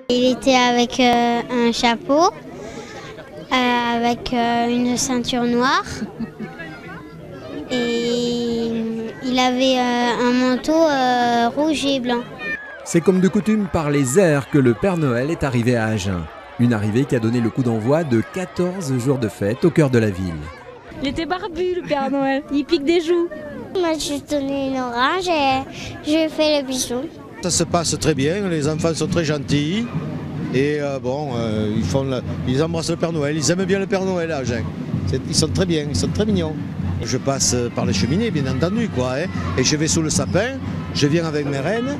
Il était avec un chapeau, avec une ceinture noire et il avait un manteau rouge et blanc. C'est comme de coutume par les airs que le Père Noël est arrivé à Agen. Une arrivée qui a donné le coup d'envoi de 14 jours de fête au cœur de la ville. Il était barbu, le Père Noël, il pique des joues. Moi, je lui ai donné une orange et je lui ai fait le bisou. Ça se passe très bien, les enfants sont très gentils et ils embrassent le Père Noël, ils aiment bien le Père Noël à Agen. Ils sont très bien, ils sont très mignons. Je passe par les cheminées, bien entendu, et je vais sous le sapin, je viens avec mes reines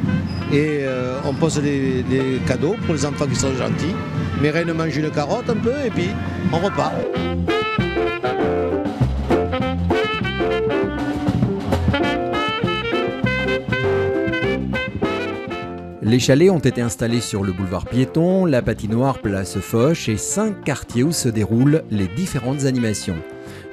et on pose des cadeaux pour les enfants qui sont gentils. Mes reines mangent une carotte un peu et puis on repart. Les chalets ont été installés sur le boulevard Piéton, la patinoire place Foch et 5 quartiers où se déroulent les différentes animations.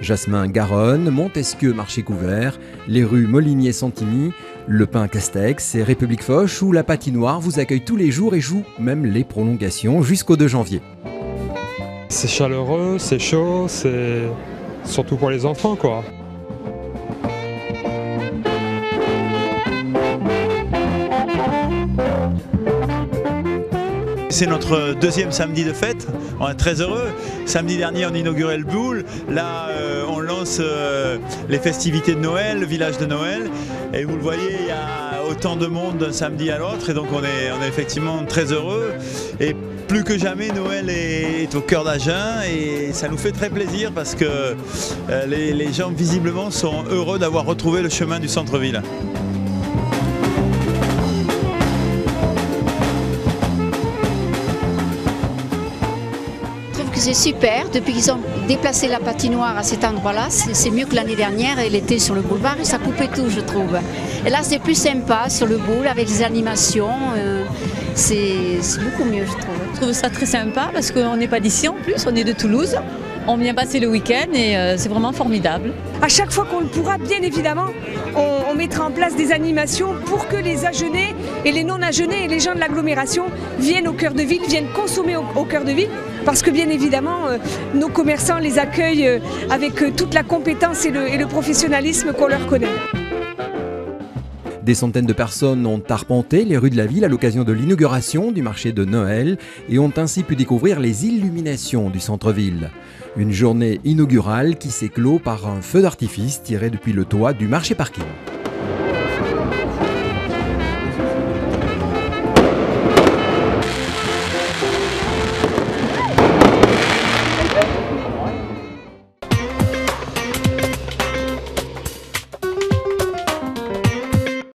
Jasmin-Garonne, Montesquieu Marché Couvert, les rues Molinier-Santigny, Le Pin-Castex et République Foch où la patinoire vous accueille tous les jours et joue même les prolongations jusqu'au 2 janvier. C'est chaleureux, c'est chaud, c'est surtout pour les enfants quoi. C'est notre deuxième samedi de fête, on est très heureux. Samedi dernier on inaugurait le boule, là on lance les festivités de Noël, le village de Noël. Et vous le voyez, il y a autant de monde d'un samedi à l'autre et donc on est effectivement très heureux. Et plus que jamais Noël est au cœur d'Agen et ça nous fait très plaisir parce que les gens visiblement sont heureux d'avoir retrouvé le chemin du centre-ville. C'est super, depuis qu'ils ont déplacé la patinoire à cet endroit-là, c'est mieux que l'année dernière, elle était sur le boulevard et ça coupait tout je trouve. Et là c'est plus sympa sur le boule avec les animations, c'est beaucoup mieux je trouve. Je trouve ça très sympa parce qu'on n'est pas d'ici en plus, on est de Toulouse. On vient passer le week-end et c'est vraiment formidable. À chaque fois qu'on le pourra, bien évidemment, on mettra en place des animations pour que les Agenais et les non-Agenais et les gens de l'agglomération viennent au cœur de ville, viennent consommer au cœur de ville. Parce que bien évidemment, nos commerçants les accueillent avec toute la compétence et le professionnalisme qu'on leur connaît. Des centaines de personnes ont arpenté les rues de la ville à l'occasion de l'inauguration du marché de Noël et ont ainsi pu découvrir les illuminations du centre-ville. Une journée inaugurale qui s'est clos par un feu d'artifice tiré depuis le toit du marché parking.